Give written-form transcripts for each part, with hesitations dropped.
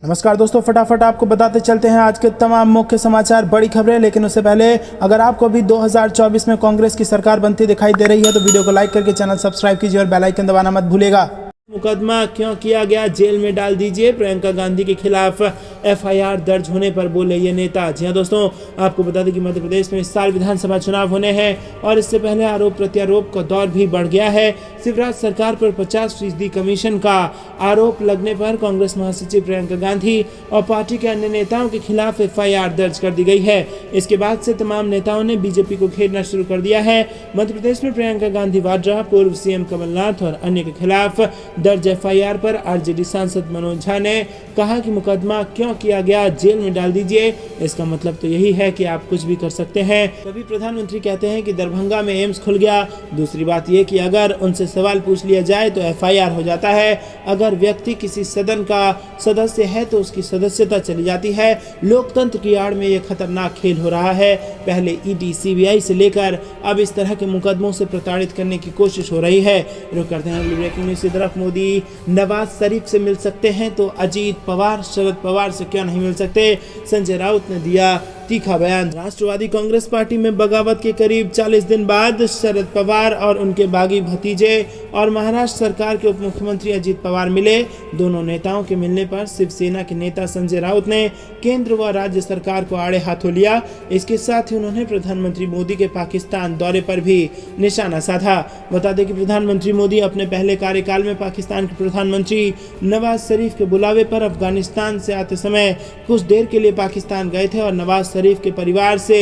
नमस्कार दोस्तों, फटाफट आपको बताते चलते हैं आज के तमाम मुख्य समाचार, बड़ी खबरें। लेकिन उससे पहले अगर आपको भी 2024 में कांग्रेस की सरकार बनती दिखाई दे रही है तो वीडियो को लाइक करके चैनल सब्सक्राइब कीजिए और बेल आइकन दबाना मत भूलिएगा। मुकदमा क्यों किया गया, जेल में डाल दीजिए, प्रियंका गांधी के खिलाफ एफआईआर दर्ज होने पर बोले ये नेता। जी हाँ दोस्तों, आपको बता दें कि मध्य प्रदेश में इस साल विधानसभा चुनाव होने हैं और इससे पहले आरोप प्रत्यारोप का दौर भी बढ़ गया है। शिवराज सरकार पर 50% कमीशन का आरोप लगने पर कांग्रेस महासचिव प्रियंका गांधी और पार्टी के अन्य नेताओं के खिलाफ एफआईआर दर्ज कर दी गई है। इसके बाद से तमाम नेताओं ने बीजेपी को घेरना शुरू कर दिया है। मध्य प्रदेश में प्रियंका गांधी वाड्रा, पूर्व सीएम कमलनाथ और अन्य के खिलाफ दर्ज एफआईआर पर आरजेडी सांसद मनोज झा ने कहा कि मुकदमा क्यों किया गया, जेल में डाल दीजिए। इसका मतलब तो यही है कि आप कुछ भी कर सकते हैं। कभी प्रधानमंत्री कहते हैं कि दरभंगा में एम्स खुल गया, दूसरी बात यह कि अगर उनसे सवाल पूछ लिया जाए तो एफआईआर हो जाता है। अगर व्यक्ति किसी सदन का सदस्य है तो उसकी सदस्यता चली जाती है। लोकतंत्र की आड़ में यह खतरनाक खेल हो रहा है। पहले ईडी सीबीआई से लेकर अब इस तरह के मुकदमों से प्रताड़ित करने की कोशिश हो रही है। रुक करते हैं अगली ब्रेकिंग न्यूज की तरफ। मोदी नवाज शरीफ से मिल सकते हैं तो अजीत पवार शरद पवार से क्यों नहीं मिल सकते, संजय राउत ने दिया तीखा बयान। राष्ट्रवादी कांग्रेस पार्टी में बगावत के करीब 40 दिन बाद शरद पवार और उनके बागी भतीजे और महाराष्ट्र सरकार के उप मुख्यमंत्री अजीत पवार मिले। दोनों नेताओं के मिलने पर शिवसेना के नेता संजय राउत ने केंद्र व राज्य सरकार को आड़े हाथों लिया। इसके साथ ही उन्होंने प्रधानमंत्री मोदी के पाकिस्तान दौरे पर भी निशाना साधा। बता दें कि प्रधानमंत्री मोदी अपने पहले कार्यकाल में पाकिस्तान के प्रधानमंत्री नवाज शरीफ के बुलावे पर अफगानिस्तान से आते समय कुछ देर के लिए पाकिस्तान गए थे और नवाज शरीफ के परिवार से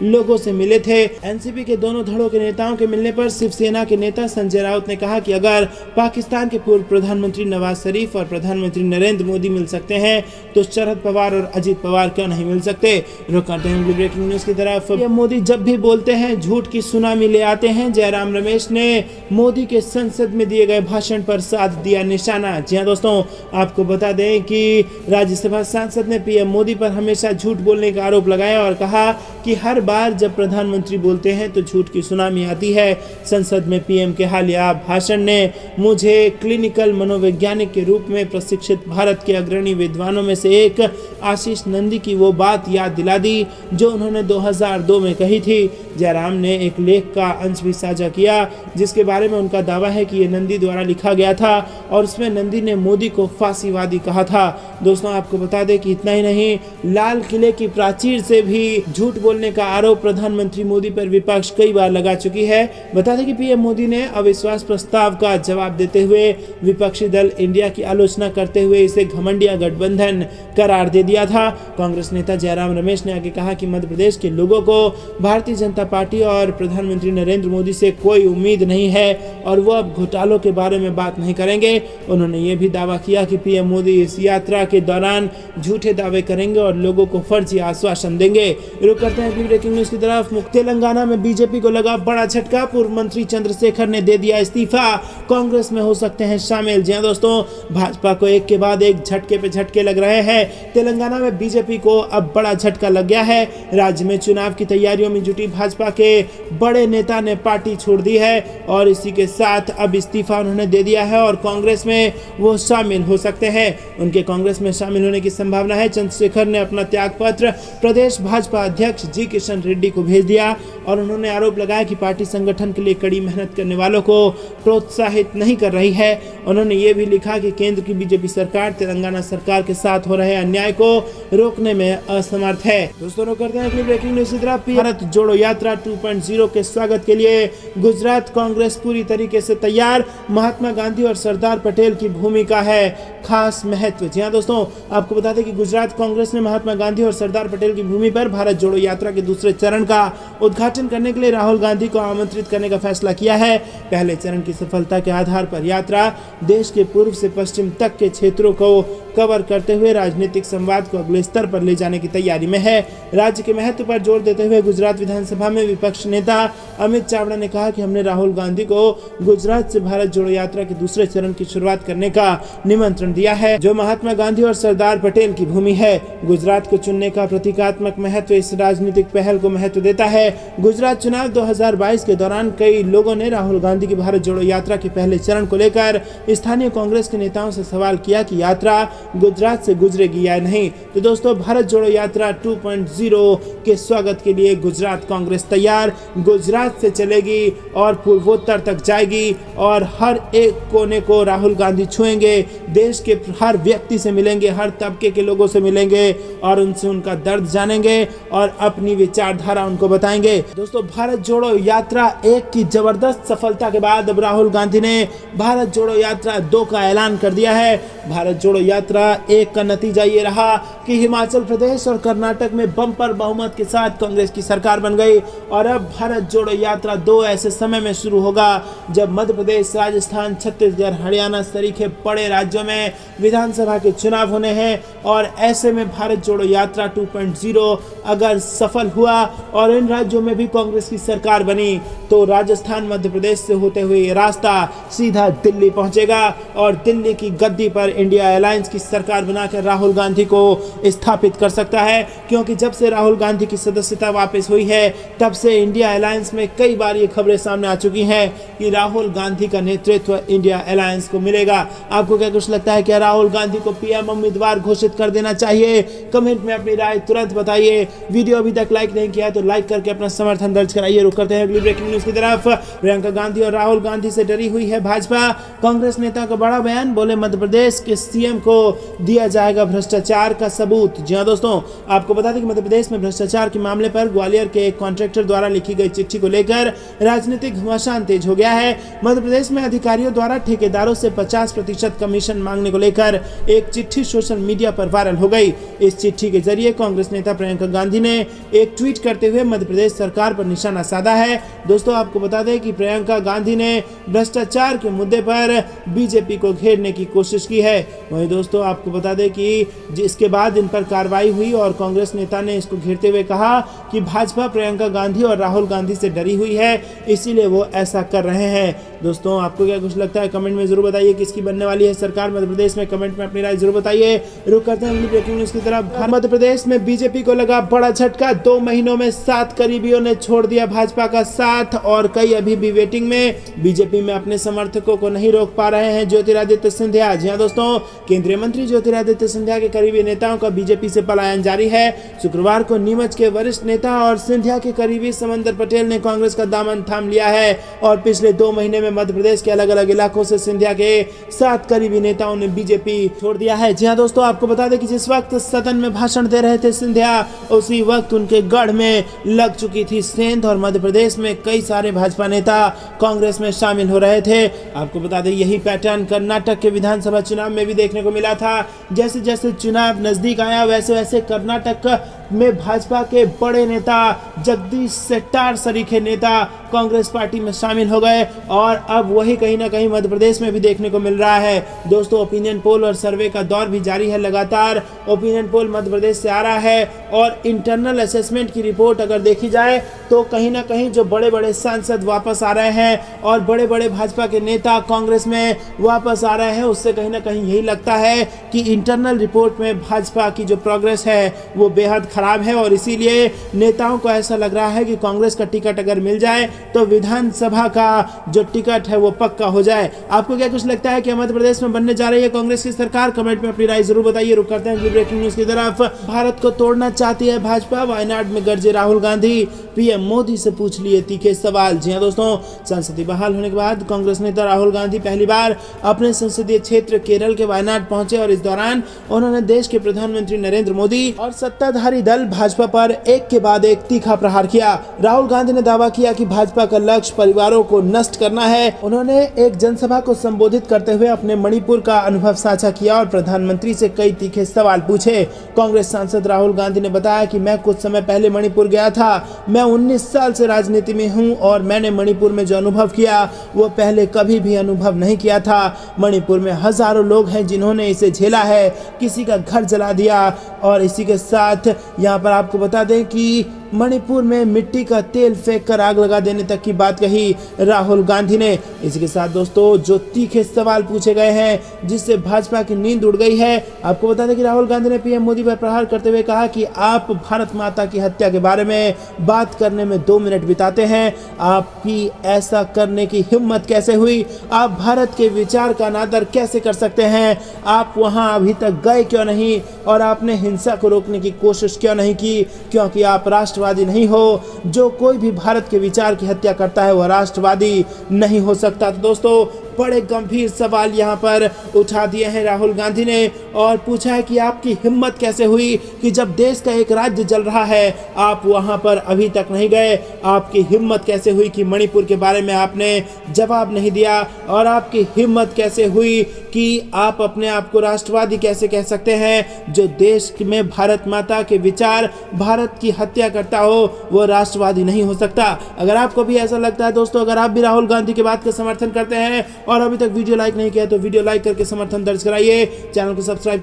लोगों से मिले थे। एनसीपी के दोनों धड़ों के नेताओं के मिलने पर शिवसेना के नेता संजय राउत ने कहा कि अगर पाकिस्तान के पूर्व प्रधानमंत्री नवाज शरीफ और प्रधानमंत्री नरेंद्र मोदी मिल सकते हैं तो शरद पवार और अजीत पवार क्यों नहीं मिल सकते। रुक करते हैं ब्रेकिंग न्यूज की तरफ। मोदी जब भी बोलते हैं झूठ की सुनामी ले आते हैं। जयराम रमेश ने मोदी के संसद में दिए गए भाषण पर साध दिया निशाना। जी हाँ दोस्तों, आपको बता दें कि राज्यसभा सांसद ने पीएम मोदी पर हमेशा झूठ बोलने का आरोप लगाया और कहा कि हर बार जब प्रधानमंत्री बोलते हैं तो झूठ की सुनामी आती है। संसद में पीएम के हालिया भाषण ने मुझे क्लिनिकल मनोवैज्ञानिक के रूप में प्रशिक्षित भारत के अग्रणी विद्वानों में से एक आशीष नंदी की वो बात याद दिला दी जो उन्होंने 2002 में कही थी। जयराम ने एक लेख का अंश भी साझा किया जिसके बारे में उनका दावा है कि ये नंदी द्वारा लिखा गया था और उसमें नंदी ने मोदी को फांसीवादी कहा था। दोस्तों, आपको बता दें कि इतना ही नहीं, लाल किले की प्राचीर से भी झूठ बोलने का आरोप प्रधानमंत्री मोदी पर विपक्ष कई बार लगा चुकी है। बता दें कि पीएम मोदी ने अविश्वास प्रस्ताव का जवाब देते हुए विपक्षी दल इंडिया की आलोचना करते हुए इसे घमंडिया गठबंधन करार दे दिया था। कांग्रेस नेता जयराम रमेश ने आगे कहा कि मध्य प्रदेश के लोगों को भारतीय जनता पार्टी और प्रधानमंत्री नरेंद्र मोदी से कोई उम्मीद नहीं है और वो अब घोटालों के बारे में बात नहीं करेंगे। उन्होंने ये भी दावा किया कि पीएम मोदी इस यात्रा के दौरान झूठे दावे करेंगे और लोगों को फर्जी आश्वासन देंगे। रुक करते हैं ब्रेकिंग न्यूज की तरफ। तेलंगाना में बीजेपी को लगा बड़ा झटका, पूर्व मंत्री चंद्रशेखर ने दे दिया इस्तीफा, कांग्रेस में हो सकते हैं शामिल। जी हां दोस्तों, भाजपा को एक के बाद एक झटके पे झटके लग रहे हैं। तेलंगाना में बीजेपी को अब बड़ा झटका लग गया है। राज्य में चुनाव की तैयारियों में जुटी भाजपा के बड़े नेता ने पार्टी छोड़ दी है और इसी के साथ अब इस्तीफा उन्होंने दे दिया है और कांग्रेस में वो शामिल हो सकते हैं। उनके कांग्रेस में शामिल होने की संभावना है। चंद्रशेखर ने अपना त्याग पत्र प्रदेश भाजपा अध्यक्ष जी किशन रेड्डी को भेज दिया और उन्होंने आरोप लगाया कि पार्टी संगठन के लिए कड़ी मेहनत करने वालों को प्रोत्साहित नहीं कर रही है। उन्होंने ये भी लिखा कि केंद्र की बीजेपी सरकार तेलंगाना सरकार के साथ हो रहे अन्याय को रोकने में असमर्थ है। दोस्तों, करते हैं अगली ब्रेकिंग न्यूज की तरफ। भारत जोड़ो यात्रा 2.0 के स्वागत के लिए गुजरात कांग्रेस पूरी तरीके से तैयार। महात्मा गांधी और सरदार पटेल की भूमिका है खास महत्व। जी हाँ दोस्तों, आपको बता दें कि गुजरात कांग्रेस ने महात्मा गांधी और सरदार पटेल की भूमि पर भारत जोड़ो यात्रा के दूसरे चरण का उद्घाटन करने के लिए राहुल गांधी को आमंत्रित करने का फैसला किया है। पहले चरण की सफलता के आधार पर यात्रा देश के पूर्व से पश्चिम तक के क्षेत्रों को कवर करते हुए राजनीतिक संवाद को अगले स्तर पर ले जाने की तैयारी में है। राज्य के महत्व पर जोर देते हुए गुजरात विधानसभा में विपक्ष नेता अमित चावड़ा ने कहा कि हमने राहुल गांधी को गुजरात से भारत जोड़ो यात्रा के दूसरे चरण की शुरुआत करने का निमंत्रण दिया है जो महात्मा गांधी और सरदार पटेल की भूमि है। गुजरात को चुनने का प्रतीकात्मक महत्व इस राजनीतिक पहल को महत्व देता है। गुजरात चुनाव 2022 के दौरान कई लोगों ने राहुल गांधी की भारत जोड़ो यात्रा के पहले चरण को लेकर स्थानीय कांग्रेस के नेताओं से सवाल किया कि यात्रा गुजरात से गुजरेगी या नहीं। तो दोस्तों, भारत जोड़ो यात्रा 2.0 के स्वागत के लिए गुजरात कांग्रेस तैयार। गुजरात से चलेगी और पूर्वोत्तर तक जाएगी और हर एक कोने को राहुल गांधी छुएंगे, देश के हर व्यक्ति से मिलेंगे, हर तबके के लोगों से मिलेंगे और उनसे उनका दर्द जानेंगे और अपनी विचारधारा उनको बताएंगे। दोस्तों, भारत जोड़ो यात्रा 1 की जबरदस्त सफलता के बाद अब राहुल गांधी ने भारत जोड़ो यात्रा 2 का ऐलान कर दिया है। भारत जोड़ो यात्रा 1 का नतीजा ये रहा कि हिमाचल प्रदेश और कर्नाटक में बम्पर बहुमत के साथ कांग्रेस की सरकार बन गई और अब भारत जोड़ो यात्रा 2 ऐसे समय में शुरू होगा जब मध्य प्रदेश, राजस्थान, छत्तीसगढ़, हरियाणा सरीखे बड़े राज्यों में विधानसभा के चुनाव होने हैं और ऐसे में भारत जोड़ो यात्रा 2.0 अगर सफल हुआ और इन राज्यों में भी कांग्रेस की सरकार बनी तो राजस्थान, मध्य प्रदेश से होते हुए ये रास्ता सीधा दिल्ली पहुंचेगा और दिल्ली की गद्दी पर इंडिया अलायंस की सरकार बनाकर राहुल गांधी को स्थापित कर सकता है। क्योंकि जब से राहुल गांधी की सदस्यता वापस हुई है तब से इंडिया अलायंस में कई बार ये खबरें सामने आ चुकी हैं कि राहुल गांधी का नेतृत्व इंडिया अलायंस को मिलेगा। आपको क्या कुछ लगता है, क्या राहुल गांधी को पीएम उम्मीदवार घोषित कर देना चाहिए? कमेंट में अपनी राय तुरंत बताइए। वीडियो अभी तक लाइक नहीं किया तो लाइक करके अपना समर्थन दर्ज कराइए। रुक करते हैं अगली ब्रेकिंग न्यूज की तरफ। प्रियंका गांधी और राहुल गांधी से डरी हुई है भाजपा। कांग्रेस नेता का बड़ा बयान, बोले मध्य प्रदेश के सीएम को दिया जाएगा भ्रष्टाचार का सबूत। जी हां दोस्तों, आपको बता दें कि मध्य प्रदेश में भ्रष्टाचार के मामले पर ग्वालियर के एक कॉन्ट्रैक्टर द्वारा लिखी गई चिट्ठी को लेकर राजनीतिक घमासान तेज हो गया है। मध्य प्रदेश में अधिकारियों द्वारा ठेकेदारों से 50% कमीशन मांगने को लेकर एक चिट्ठी सोशल मीडिया पर वायरल हो गई। इस चिट्ठी के जरिए कांग्रेस नेता प्रियंका गांधी ने एक ट्वीट करते हुए मध्य प्रदेश सरकार पर निशाना साधा है। दोस्तों, आपको बता दें कि प्रियंका गांधी ने भ्रष्टाचार के मुद्दे पर बीजेपी को घेरने की कोशिश की है। वहीं दोस्तों, आपको बता दें कि जिसके बाद इन पर कार्रवाई हुई और कांग्रेस नेता ने इसको घेरते हुए कहा कि भाजपा प्रियंका गांधी और राहुल गांधी से डरी हुई है, इसीलिए वो ऐसा कर रहे हैं। दोस्तों, आपको क्या कुछ लगता है कमेंट में जरूर बताइए। किसकी बनने वाली है सरकार मध्य प्रदेश में? कमेंट में अपनी राय जरूर बताइए। रुक करते हैं अगली ब्रेकिंग न्यूज की तरफ। मध्य प्रदेश में बीजेपी को लगा बड़ा झटका। 2 महीनों में 7 करीबियों ने छोड़ दिया भाजपा का साथ और कई अभी भी वेटिंग में। बीजेपी में अपने समर्थकों को नहीं रोक पा रहे हैं ज्योतिरादित्य सिंधिया। जी हां दोस्तों, केंद्रीय मंत्री ज्योतिरादित्य सिंधिया के करीबी नेताओं का बीजेपी से पलायन जारी है। शुक्रवार को नीमच के वरिष्ठ नेता और सिंधिया के करीबी समंदर पटेल ने कांग्रेस का दामन थाम लिया है और पिछले 2 महीने में मध्य प्रदेश के अलग अलग इलाकों से सिंधिया के 7 करीबी नेताओं ने बीजेपी छोड़ दिया है। जी हां दोस्तों, आपको बता दें कि जिस वक्त सदन में भाषण दे रहे थे सिंधिया, उसी वक्त उनके गढ़ में लग चुकी थी सेंध और मध्य प्रदेश में कई सारे भाजपा नेता कांग्रेस में शामिल हो रहे थे। आपको बता दें यही पैटर्न कर्नाटक के विधानसभा चुनाव में भी देखने को मिला था। जैसे जैसे चुनाव नजदीक आया वैसे वैसे कर्नाटक में भाजपा के बड़े नेता जगदीश शेट्टार सरीखे नेता कांग्रेस पार्टी में शामिल हो गए और अब वही कहीं ना कहीं मध्य प्रदेश में भी देखने को मिल रहा है। दोस्तों, ओपिनियन पोल और सर्वे का दौर भी जारी है। लगातार ओपिनियन पोल मध्य प्रदेश से आ रहा है और इंटरनल असेसमेंट की रिपोर्ट अगर देखी जाए तो कहीं ना कहीं जो बड़े बड़े सांसद वापस आ रहे हैं और बड़े बड़े भाजपा के नेता कांग्रेस में वापस आ रहे हैं, उससे कहीं ना कहीं यही लगता है कि इंटरनल रिपोर्ट में भाजपा की जो प्रोग्रेस है वो बेहद खराब है और इसीलिए नेताओं को ऐसा लग रहा है कि कांग्रेस का टिकट अगर मिल जाए तो विधानसभा का जो टिकट है वो पक्का हो जाए। आपको क्या कुछ लगता है कि मध्य प्रदेश में बनने जा रही है कांग्रेस की सरकार? कमेंट में अपनी राय जरूर बताइए। रुक करते हैं ब्रेकिंग न्यूज की तरफ। भारत को तोड़ना चाहती है भाजपा, वायनाड में गरजे राहुल गांधी, पीएम मोदी से पूछ लिए तीखे सवाल। जी हां दोस्तों, संसदीय बहाल होने के बाद कांग्रेस नेता राहुल गांधी पहली बार अपने संसदीय क्षेत्र केरल के वायनाड पहुंचे और इस दौरान उन्होंने देश के प्रधानमंत्री नरेंद्र मोदी और सत्ताधारी दल भाजपा पर एक के बाद एक तीखा प्रहार किया। राहुल गांधी ने दावा किया कि भाजपा का लक्ष्य परिवारों को नष्ट करना है। उन्होंने एक जनसभा को संबोधित करते हुए अपने मणिपुर का अनुभव साझा किया और प्रधानमंत्री से कई तीखे सवाल पूछे। कांग्रेस सांसद राहुल गांधी ने बताया कि मैं कुछ समय पहले मणिपुर गया था। मैं 19 साल से राजनीति में हूं और मैंने मणिपुर में जो अनुभव किया वो पहले कभी भी अनुभव नहीं किया था। मणिपुर में हजारों लोग हैं जिन्होंने इसे झेला है, किसी का घर जला दिया और इसी के साथ यहाँ पर आपको बता दें कि मणिपुर में मिट्टी का तेल फेंक कर आग लगा देने तक की बात कही राहुल गांधी ने। इसी के साथ दोस्तों जो तीखे सवाल पूछे गए हैं जिससे भाजपा की नींद उड़ गई है। आपको बता दें कि राहुल गांधी ने पीएम मोदी पर प्रहार करते हुए कहा कि आप भारत माता की हत्या के बारे में बात करने में 2 मिनट बिताते हैं, आपकी ऐसा करने की हिम्मत कैसे हुई? आप भारत के विचार का अनादर कैसे कर सकते हैं? आप वहां अभी तक गए क्यों नहीं और आपने हिंसा को रोकने की कोशिश क्यों नहीं की? क्योंकि आप राष्ट्रवादी नहीं हो। जो कोई भी भारत के विचार की हत्या करता है वह राष्ट्रवादी नहीं हो सकता। तो दोस्तों बड़े गंभीर सवाल यहाँ पर उठा दिए हैं राहुल गांधी ने और पूछा है कि आपकी हिम्मत कैसे हुई कि जब देश का एक राज्य जल रहा है आप वहां पर अभी तक नहीं गए? आपकी हिम्मत कैसे हुई कि मणिपुर के बारे में आपने जवाब नहीं दिया? और आपकी हिम्मत कैसे हुई कि आप अपने आप को राष्ट्रवादी कैसे कह सकते हैं? जो देश में भारत माता के विचार, भारत की हत्या करता हो वो राष्ट्रवादी नहीं हो सकता। अगर आपको भी ऐसा लगता है दोस्तों, अगर आप भी राहुल गांधी की बात का समर्थन करते हैं और अभी तक वीडियो लाइक नहीं किया तो वीडियो लाइक करके समर्थन दर्ज कराइए, चैनल को सब्सक्राइब